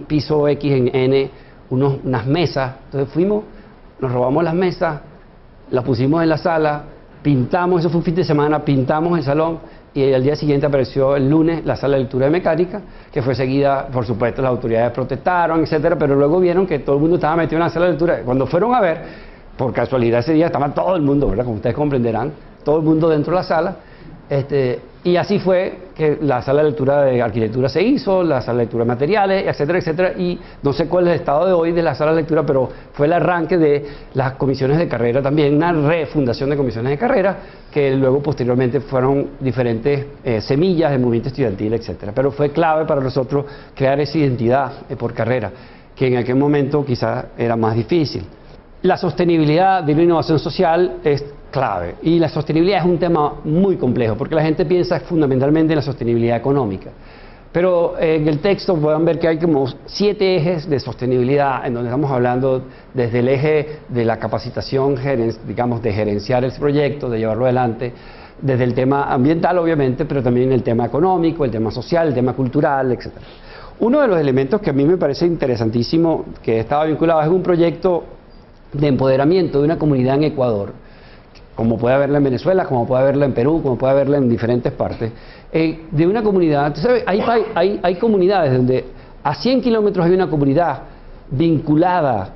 piso X en N unas mesas. Entonces fuimos, nos robamos las mesas, las pusimos en la sala, pintamos, eso fue un fin de semana, pintamos el salón y al día siguiente apareció el lunes la sala de lectura de mecánica, que fue seguida, por supuesto, las autoridades protestaron, etcétera, pero luego vieron que todo el mundo estaba metido en la sala de lectura. Cuando fueron a ver, por casualidad ese día estaba todo el mundo, ¿verdad? Como ustedes comprenderán, todo el mundo dentro de la sala. Y así fue que la sala de lectura de arquitectura se hizo, la sala de lectura de materiales, etcétera, etcétera, y no sé cuál es el estado de hoy de la sala de lectura, pero fue el arranque de las comisiones de carrera también, una refundación de comisiones de carrera, que luego posteriormente fueron diferentes semillas del movimiento estudiantil, etcétera. Pero fue clave para nosotros crear esa identidad por carrera, que en aquel momento quizás era más difícil. La sostenibilidad de la innovación social es clave, y la sostenibilidad es un tema muy complejo porque la gente piensa fundamentalmente en la sostenibilidad económica, pero en el texto pueden ver que hay como 7 ejes de sostenibilidad, en donde estamos hablando desde el eje de la capacitación, digamos, de gerenciar el proyecto, de llevarlo adelante, desde el tema ambiental obviamente, pero también el tema económico, el tema social, el tema cultural, etc. Uno de los elementos que a mí me parece interesantísimo, que estaba vinculado, es un proyecto de empoderamiento de una comunidad en Ecuador, como puede haberla en Venezuela, como puede haberla en Perú, como puede haberla en diferentes partes, de una comunidad. ¿Sabes? Hay comunidades donde a 100 kilómetros hay una comunidad vinculada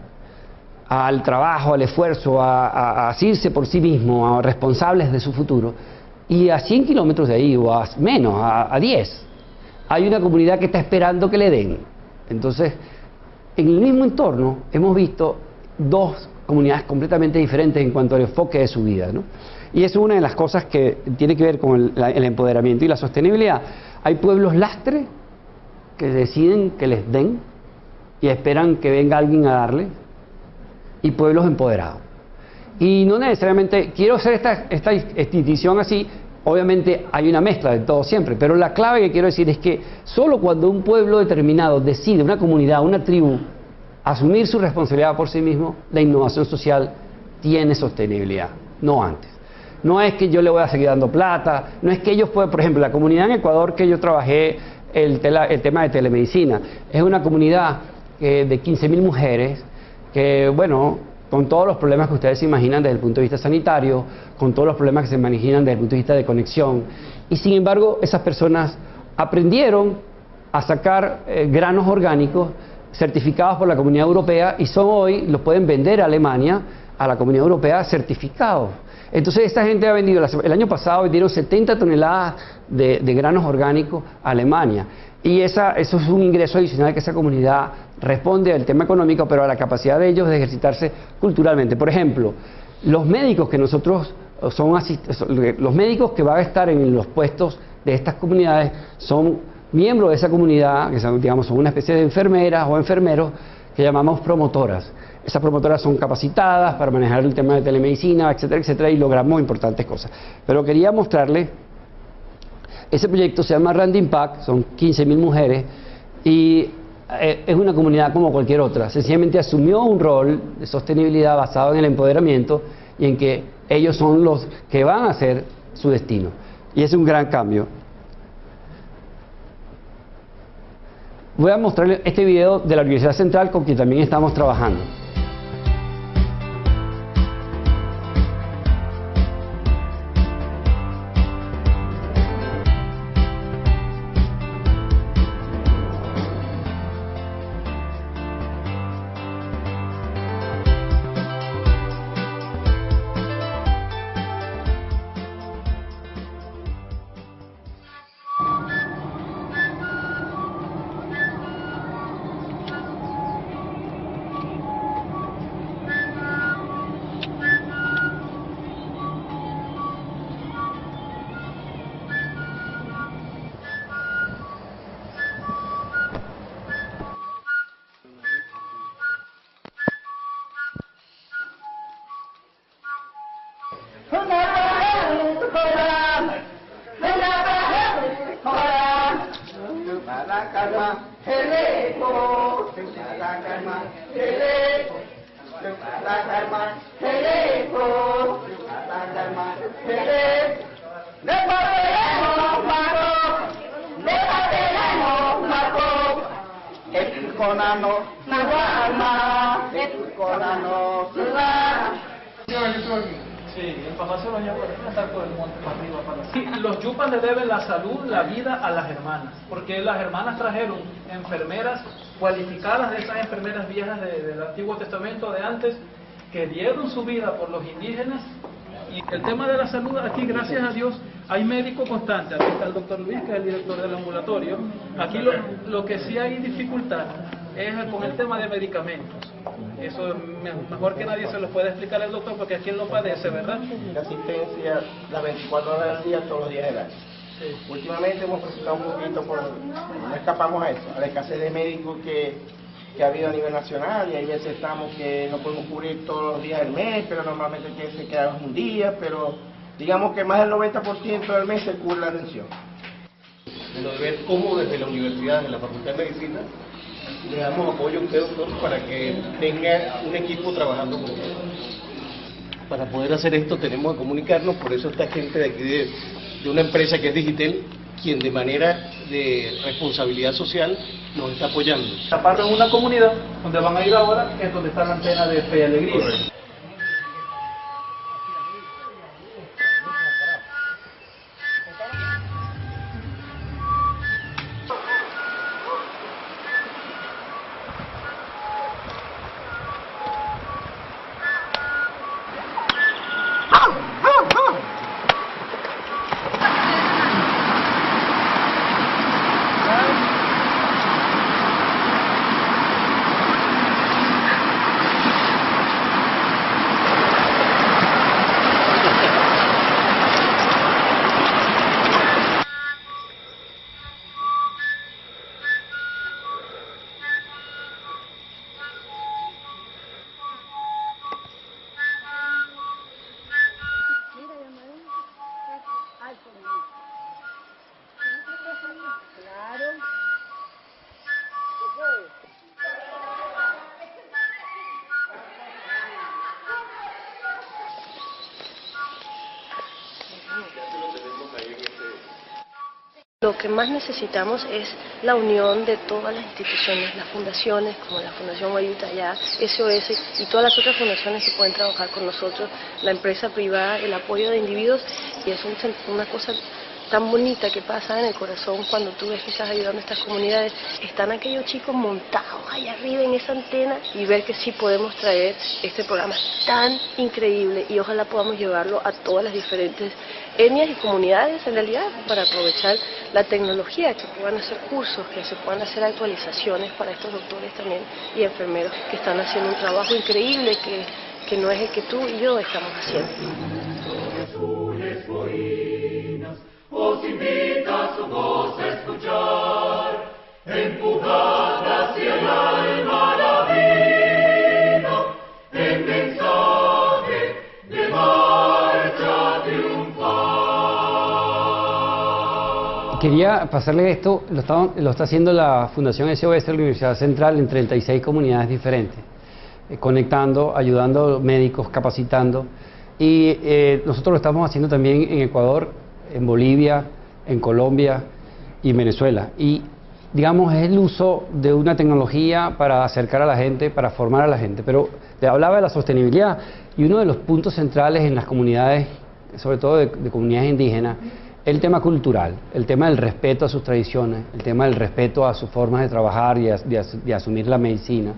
al trabajo, al esfuerzo, a asirse por sí mismo, a responsables de su futuro, y a 100 kilómetros de ahí, o a menos, a 10, hay una comunidad que está esperando que le den. Entonces, en el mismo entorno hemos visto dos comunidades completamente diferentes en cuanto al enfoque de su vida, ¿no? Y es una de las cosas que tiene que ver con el empoderamiento y la sostenibilidad. Hay pueblos lastre que deciden que les den y esperan que venga alguien a darle, y pueblos empoderados. Y no necesariamente quiero hacer esta distinción así, obviamente hay una mezcla de todo siempre, pero la clave que quiero decir es que solo cuando un pueblo determinado decide, una comunidad, una tribu, asumir su responsabilidad por sí mismo, la innovación social tiene sostenibilidad, no antes. No es que yo le voy a seguir dando plata, no es que ellos puedan, por ejemplo, la comunidad en Ecuador que yo trabajé, el tema de telemedicina, es una comunidad de 15.000 mujeres que, bueno, con todos los problemas que ustedes se imaginan desde el punto de vista sanitario, con todos los problemas que se imaginan desde el punto de vista de conexión, y sin embargo esas personas aprendieron a sacar granos orgánicos certificados por la Comunidad Europea, y son hoy, los pueden vender a Alemania, a la Comunidad Europea, certificados. Entonces esta gente ha vendido, el año pasado vendieron 70 toneladas de granos orgánicos a Alemania, y eso es un ingreso adicional que esa comunidad responde al tema económico, pero a la capacidad de ellos de ejercitarse culturalmente. Por ejemplo, los médicos que nosotros los médicos que van a estar en los puestos de estas comunidades son miembros de esa comunidad, que son, digamos, son una especie de enfermeras o enfermeros que llamamos promotoras. Esas promotoras son capacitadas para manejar el tema de telemedicina, etcétera, etcétera, y logramos importantes cosas. Pero quería mostrarles, ese proyecto se llama Rand Impact, son 15.000 mujeres, y es una comunidad como cualquier otra. Sencillamente asumió un rol de sostenibilidad basado en el empoderamiento y en que ellos son los que van a hacer su destino. Y es un gran cambio. Voy a mostrarles este video de la Universidad Central con quien también estamos trabajando. Sí, el papá se lo lleva a estar por el monte para arriba. Sí, los yupas le deben la salud, la vida a las hermanas, porque las hermanas trajeron enfermeras cualificadas, de esas enfermeras viejas del Antiguo Testamento de antes, que dieron su vida por los indígenas. Y el tema de la salud aquí, gracias a Dios, hay médico constante. Aquí está el doctor Luis, que es el director del ambulatorio. Aquí lo que sí hay dificultad es con el tema de medicamentos. Eso mejor que nadie se lo puede explicar el doctor, porque es quien lo padece, ¿verdad? La asistencia las 24 horas del día, todos los días del año. Sí. Últimamente hemos presentado un poquito, no escapamos a eso, a la escasez de médicos que ha habido a nivel nacional, y hay veces estamos que no podemos cubrir todos los días del mes, pero normalmente que se queda un día, pero digamos que más del 90% del mes se cubre la atención. De ver cómo desde la universidad, de la Facultad de Medicina, le damos apoyo a usted, doctor, para que tenga un equipo trabajando con usted. Para poder hacer esto tenemos que comunicarnos, por eso esta gente de aquí de una empresa que es Digitel, quien de manera de responsabilidad social nos está apoyando. Esta parte es una comunidad donde van a ir ahora, es donde está la antena de Fe y Alegría. Correcto. Lo que más necesitamos es la unión de todas las instituciones, las fundaciones como la Fundación Guayutayá, SOS y todas las otras fundaciones que pueden trabajar con nosotros, la empresa privada, el apoyo de individuos, y es una cosa tan bonita que pasa en el corazón cuando tú ves que estás ayudando a estas comunidades. Están aquellos chicos montados allá arriba en esa antena y ver que sí podemos traer este programa tan increíble y ojalá podamos llevarlo a todas las diferentes etnias y comunidades en realidad para aprovechar la tecnología, que puedan hacer cursos, que se puedan hacer actualizaciones para estos doctores también y enfermeros que están haciendo un trabajo increíble que no es el que tú y yo estamos haciendo. Os invita su voz a escuchar, empujad hacia el alma la vida, en mensaje de marcha triunfal. Quería pasarle esto, lo está haciendo la Fundación SOS de la Universidad Central en 36 comunidades diferentes, conectando, ayudando a los médicos, capacitando, y nosotros lo estamos haciendo también en Ecuador, en Bolivia, en Colombia y en Venezuela. Y digamos, es el uso de una tecnología para acercar a la gente, para formar a la gente. Pero te hablaba de la sostenibilidad, y uno de los puntos centrales en las comunidades, sobre todo de comunidades indígenas, el tema cultural, el tema del respeto a sus tradiciones, el tema del respeto a sus formas de trabajar y de asumir la medicina.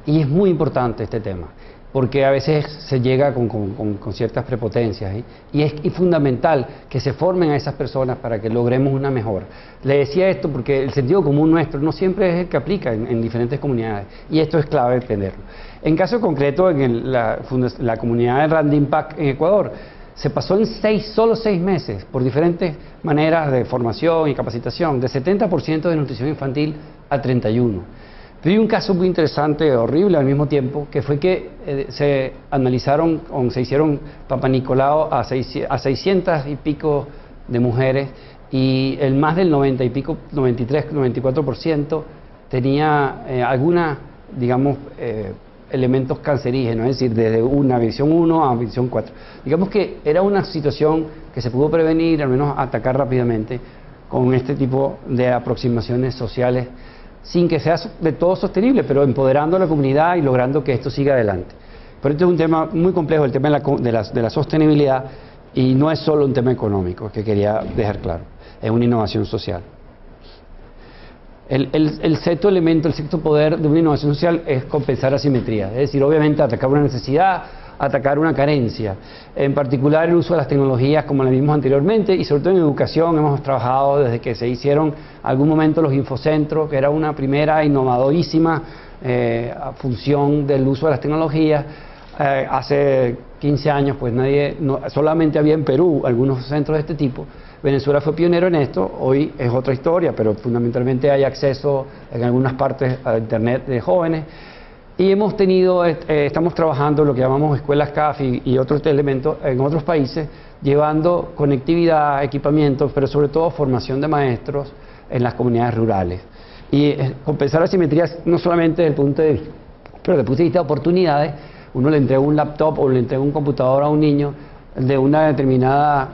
Y es muy importante este tema, porque a veces se llega con ciertas prepotencias, ¿eh? Y es fundamental que se formen a esas personas para que logremos una mejora. Le decía esto porque el sentido común nuestro no siempre es el que aplica en diferentes comunidades, y esto es clave entenderlo. En caso concreto, en la comunidad de Randimpak en Ecuador, se pasó en solo 6 meses, por diferentes maneras de formación y capacitación, de 70% de nutrición infantil a 31%. Pero hay un caso muy interesante, horrible al mismo tiempo, que fue que se analizaron, se hicieron Papa Nicolau a 600 y pico de mujeres, y el más del 90 y pico, 93, 94% tenía alguna, digamos, elementos cancerígenos, es decir, desde una visión 1 a visión 4. Digamos que era una situación que se pudo prevenir, al menos atacar rápidamente, con este tipo de aproximaciones sociales sin que sea de todo sostenible, pero empoderando a la comunidad y logrando que esto siga adelante. Pero este es un tema muy complejo, el tema de la sostenibilidad, y no es solo un tema económico, que quería dejar claro, es una innovación social. El sexto elemento, el sexto poder de una innovación social es compensar asimetría, es decir, obviamente atacar una necesidad, atacar una carencia, en particular el uso de las tecnologías como lo vimos anteriormente, y sobre todo en educación hemos trabajado desde que se hicieron algún momento los infocentros, que era una primera innovadorísima función del uso de las tecnologías. Hace 15 años pues solamente había en Perú algunos centros de este tipo. Venezuela fue pionero en esto, hoy es otra historia, pero fundamentalmente hay acceso en algunas partes a internet de jóvenes. Y hemos tenido, estamos trabajando en lo que llamamos escuelas CAF y otros elementos en otros países, llevando conectividad, equipamientos, pero sobre todo formación de maestros en las comunidades rurales. Y compensar asimetrías no solamente desde el punto de vista, pero desde el punto de vista de oportunidades. Uno le entrega un laptop o le entrega un computador a un niño de una determinada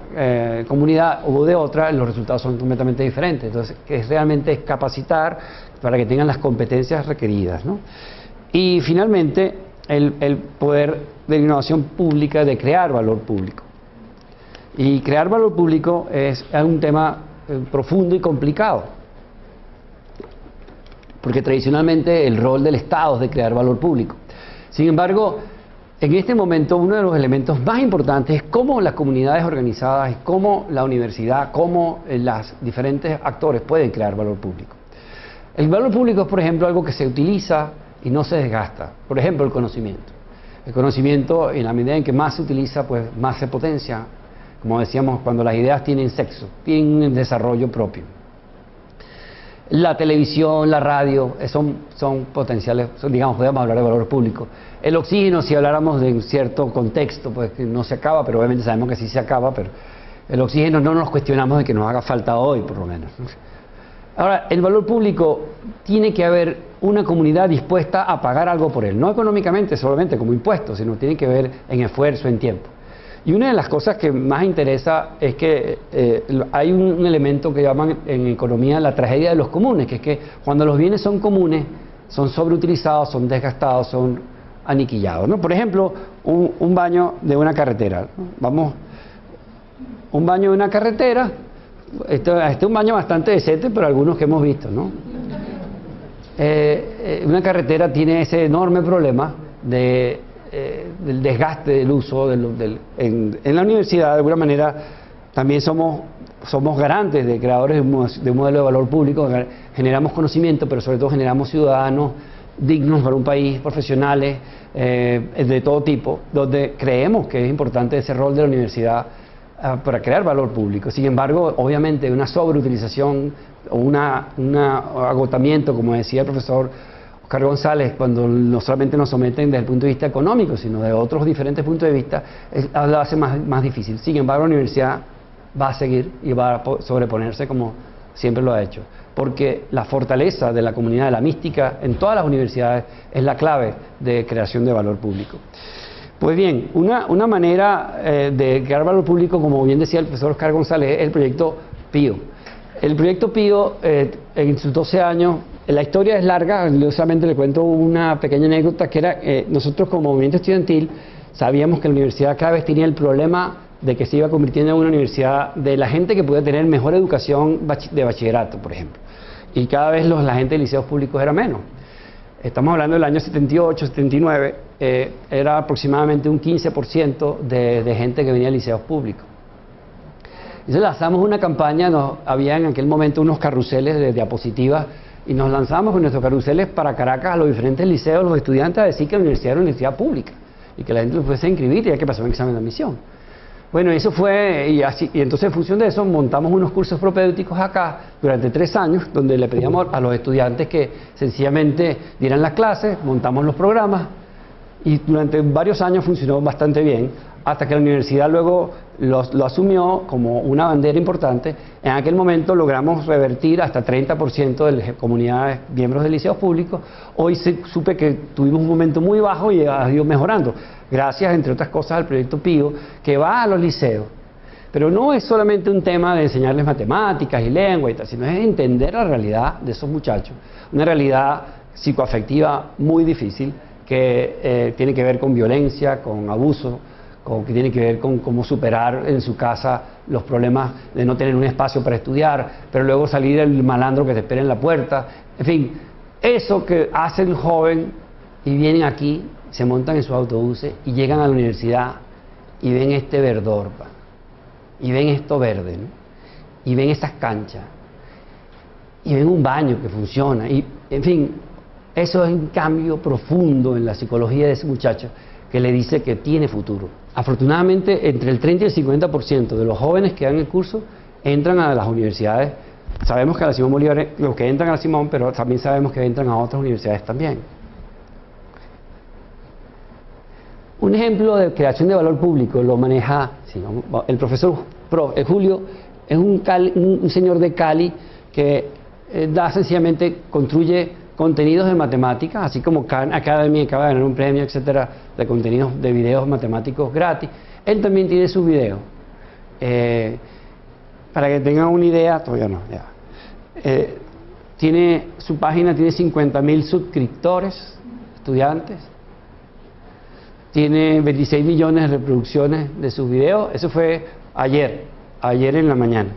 comunidad o de otra, los resultados son completamente diferentes. Entonces, es realmente capacitar para que tengan las competencias requeridas, ¿no? Y finalmente, el poder de la innovación pública, de crear valor público. Y crear valor público es un tema profundo y complicado, porque tradicionalmente el rol del Estado es de crear valor público. Sin embargo, en este momento uno de los elementos más importantes es cómo las comunidades organizadas, cómo la universidad, cómo los diferentes actores pueden crear valor público. El valor público es, por ejemplo, algo que se utiliza y no se desgasta. Por ejemplo, el conocimiento. El conocimiento, en la medida en que más se utiliza, pues más se potencia. Como decíamos, cuando las ideas tienen sexo, tienen un desarrollo propio. La televisión, la radio, son potenciales, digamos, podemos hablar de valor público. El oxígeno, si habláramos de un cierto contexto, pues no se acaba, pero obviamente sabemos que sí se acaba, pero el oxígeno no nos cuestionamos de que nos haga falta hoy, por lo menos. Ahora, el valor público tiene que haber una comunidad dispuesta a pagar algo por él, no económicamente solamente como impuestos, sino tiene que ver en esfuerzo, en tiempo. Y una de las cosas que más interesa es que hay un elemento que llaman en economía la tragedia de los comunes, que es que cuando los bienes son comunes, son sobreutilizados, son desgastados, son aniquillados, ¿no? Por ejemplo, un baño de una carretera, ¿no? Un baño de una carretera, este es un baño bastante decente, pero algunos que hemos visto, ¿no? Una carretera tiene ese enorme problema del desgaste del uso en la universidad. De alguna manera también somos garantes de creadores de un modelo de valor público. Generamos conocimiento, pero sobre todo generamos ciudadanos dignos para un país, profesionales de todo tipo, donde creemos que es importante ese rol de la universidad para crear valor público. Sin embargo, obviamente una sobreutilización o un agotamiento, como decía el profesor Oscar González, cuando no solamente nos someten desde el punto de vista económico, sino de otros diferentes puntos de vista, lo hace más difícil. Sin embargo, la universidad va a seguir y va a sobreponerse como siempre lo ha hecho, porque la fortaleza de la comunidad, de la mística en todas las universidades es la clave de creación de valor público. Pues bien, una manera de crear valor público, como bien decía el profesor Oscar González, es el proyecto PIO. El proyecto PIO, en sus 12 años, la historia es larga, solamente le cuento una pequeña anécdota, que era nosotros como movimiento estudiantil sabíamos que la universidad cada vez tenía el problema de que se iba convirtiendo en una universidad de la gente que podía tener mejor educación de bachillerato, por ejemplo. Y cada vez la gente de liceos públicos era menos. Estamos hablando del año 78, 79, era aproximadamente un 15% de gente que venía de liceos públicos. Entonces lanzamos una campaña, había en aquel momento unos carruseles de diapositivas, y nos lanzamos con nuestros carruseles para Caracas a los diferentes liceos, los estudiantes, a decir que la universidad era una universidad pública y que la gente lo fuese a inscribir y ya que pasó un examen de admisión. Bueno, eso fue, y entonces en función de eso montamos unos cursos propedéuticos acá durante 3 años, donde le pedíamos a los estudiantes que sencillamente dieran las clases, montamos los programas, y durante varios años funcionó bastante bien, hasta que la universidad luego lo asumió como una bandera importante. En aquel momento logramos revertir hasta 30% de las comunidades miembros de liceos públicos. Hoy supe que tuvimos un momento muy bajo y ha ido mejorando, gracias, entre otras cosas, al proyecto PIO, que va a los liceos Pero no es solamente un tema de enseñarles matemáticas y lengua y tal, sino es entender la realidad de esos muchachos, una realidad psicoafectiva muy difícil que tiene que ver con violencia, con abuso, que tiene que ver con cómo superar en su casa los problemas de no tener un espacio para estudiar, pero luego salir el malandro que te espera en la puerta. En fin, eso que hace el joven y vienen aquí, se montan en sus autobuses y llegan a la universidad y ven este verdor, y ven esto verde, ¿no? Y ven esas canchas, y ven un baño que funciona, y en fin, eso es un cambio profundo en la psicología de ese muchacho que le dice que tiene futuro. Afortunadamente, entre el 30 y el 50% de los jóvenes que dan el curso entran a las universidades. Sabemos que a la Simón Bolívar, los que entran a la Simón, pero también sabemos que entran a otras universidades también. Un ejemplo de creación de valor público lo maneja el profesor Julio, es un señor de Cali que sencillamente construye contenidos de matemáticas, así como Khan Academy acaba de ganar un premio, etcétera, de contenidos de videos matemáticos gratis. Él también tiene sus videos. Para que tengan una idea, todavía no, ya. Su página tiene 50.000 suscriptores, estudiantes. Tiene 26 millones de reproducciones de sus videos. Eso fue ayer en la mañana.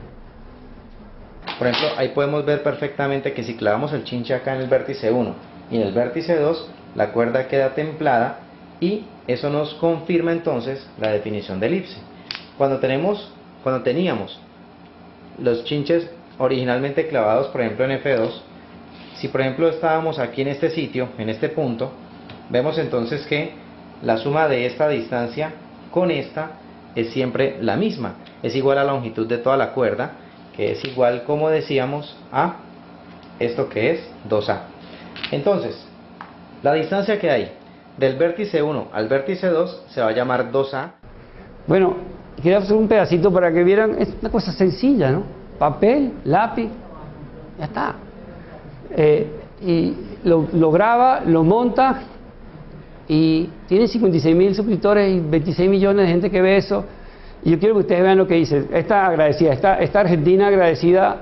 Por ejemplo, ahí podemos ver perfectamente que si clavamos el chinche acá en el vértice 1 y en el vértice 2, la cuerda queda templada y eso nos confirma entonces la definición de elipse. Cuando teníamos los chinches originalmente clavados, por ejemplo en F2, si por ejemplo estábamos aquí en este sitio, en este punto, vemos entonces que la suma de esta distancia con esta es siempre la misma, es igual a la longitud de toda la cuerda, que es igual, como decíamos, a esto que es 2A. Entonces, la distancia que hay del vértice 1 al vértice 2 se va a llamar 2A. Bueno, quiero hacer un pedacito para que vieran, es una cosa sencilla, ¿no? Papel, lápiz, ya está. Y lo graba, lo monta y tiene 56.000 suscriptores y 26 millones de gente que ve eso. Y yo quiero que ustedes vean lo que dice. Esta argentina agradecida,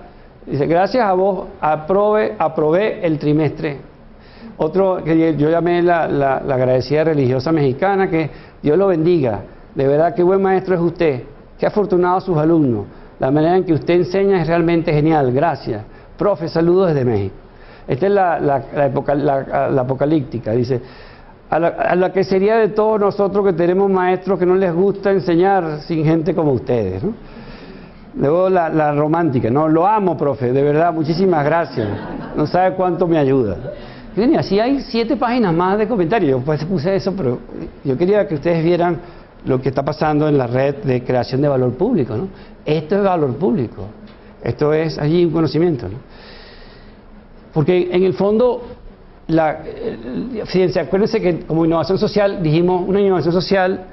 dice, gracias a vos aprobé el trimestre. Otro que yo llamé la agradecida religiosa mexicana, que Dios lo bendiga. De verdad, qué buen maestro es usted. Qué afortunado sus alumnos. La manera en que usted enseña es realmente genial. Gracias. Profe, saludos desde México. Esta es la apocalíptica. Dice, a la que sería de todos nosotros que tenemos maestros que no les gusta enseñar sin gente como ustedes, ¿no? Luego la romántica, ¿no? Lo amo, profe, de verdad, muchísimas gracias. No sabe cuánto me ayuda. Miren, así hay 7 páginas más de comentarios. Yo pues puse eso, pero yo quería que ustedes vieran lo que está pasando en la red de creación de valor público, ¿no? Esto es valor público. Esto es allí un conocimiento, ¿no? Porque en el fondo, fíjense, acuérdense que como innovación social, dijimos, una innovación social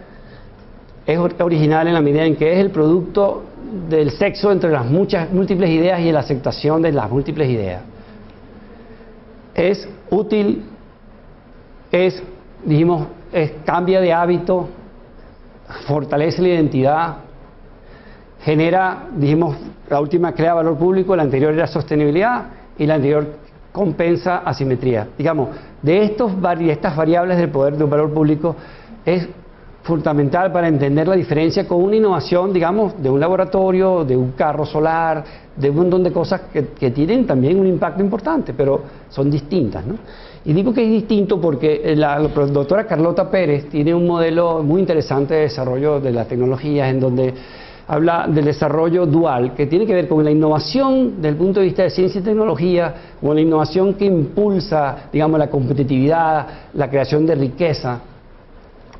es original en la medida en que es el producto del sexo entre las múltiples ideas y la aceptación de las múltiples ideas. Es útil, cambia de hábito, fortalece la identidad, genera, la última crea valor público, la anterior era sostenibilidad y la anterior compensa asimetría. De estas variables del poder de un valor público es fundamental para entender la diferencia con una innovación, de un laboratorio, de un carro solar, de un montón de cosas que tienen también un impacto importante, pero son distintas, ¿no? Y digo que es distinto porque la doctora Carlota Pérez tiene un modelo muy interesante de desarrollo de las tecnologías en donde habla del desarrollo dual, que tiene que ver con la innovación desde el punto de vista de ciencia y tecnología, con la innovación que impulsa, la competitividad, la creación de riqueza.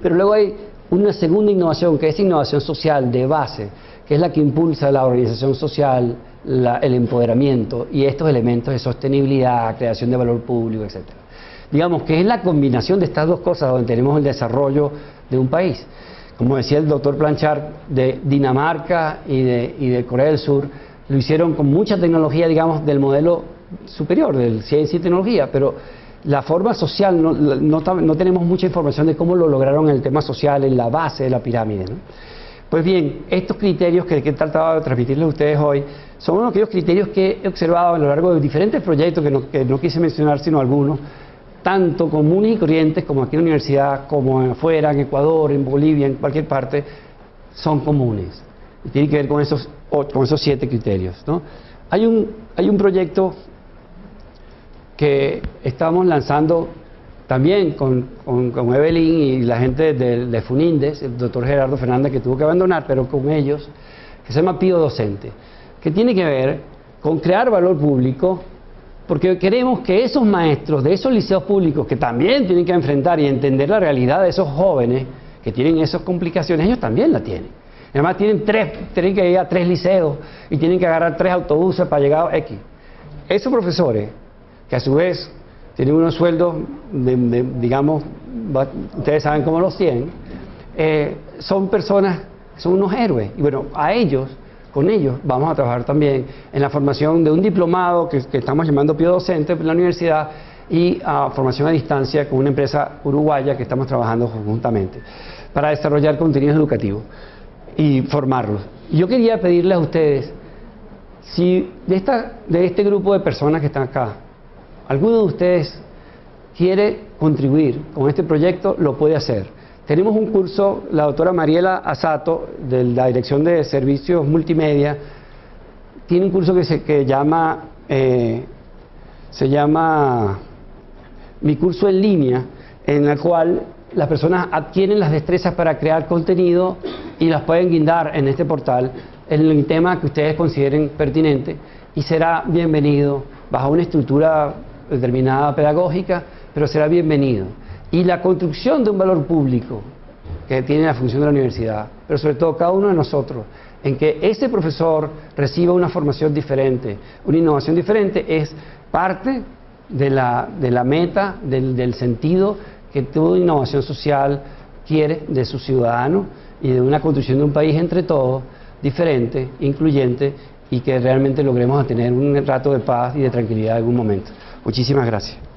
Pero luego hay una segunda innovación, que es innovación social de base, que es la que impulsa la organización social, el empoderamiento y estos elementos de sostenibilidad, creación de valor público, etc. Que es la combinación de estas dos cosas donde tenemos el desarrollo de un país. Como decía el doctor Blanchard, de Dinamarca y de Corea del Sur, lo hicieron con mucha tecnología, del modelo superior, de ciencia y tecnología, pero la forma social, no tenemos mucha información de cómo lo lograron en el tema social, en la base de la pirámide, ¿no? Pues bien, estos criterios que he tratado de transmitirles a ustedes hoy son uno de aquellos criterios que he observado a lo largo de diferentes proyectos que no quise mencionar sino algunos, tanto comunes y corrientes como aquí en la universidad, como afuera, en Ecuador, en Bolivia, en cualquier parte, son comunes. Y tienen que ver con esos 7 criterios, ¿no? Hay un proyecto que estamos lanzando también con Evelyn y la gente de Funindes, el doctor Gerardo Fernández, que tuvo que abandonar, pero con ellos, que se llama Pío Docente, que tiene que ver con crear valor público, porque queremos que esos maestros de esos liceos públicos, que también tienen que enfrentar y entender la realidad de esos jóvenes que tienen esas complicaciones, ellos también la tienen. Además tienen que ir a 3 liceos y tienen que agarrar 3 autobuses para llegar a X. Esos profesores, que a su vez tienen unos sueldos, digamos, ustedes saben cómo los tienen, son personas, son unos héroes. Y bueno, con ellos vamos a trabajar también en la formación de un diplomado que estamos llamando Pío Docente en la universidad y a formación a distancia con una empresa uruguaya que estamos trabajando conjuntamente para desarrollar contenidos educativos y formarlos. Yo quería pedirles a ustedes, si de este grupo de personas que están acá, alguno de ustedes quiere contribuir con este proyecto, lo puede hacer. Tenemos un curso, la doctora Mariela Asato, de la Dirección de Servicios Multimedia, tiene un curso que se llama Mi Curso en Línea, en el cual las personas adquieren las destrezas para crear contenido y las pueden guindar en este portal en el tema que ustedes consideren pertinente y será bienvenido bajo una estructura determinada pedagógica, pero será bienvenido. Y la construcción de un valor público que tiene la función de la universidad, pero sobre todo cada uno de nosotros, en que ese profesor reciba una formación diferente, una innovación diferente, es parte de la meta, del sentido que toda innovación social quiere de sus ciudadanos y de una construcción de un país entre todos, diferente, incluyente, y que realmente logremos tener un rato de paz y de tranquilidad en algún momento. Muchísimas gracias.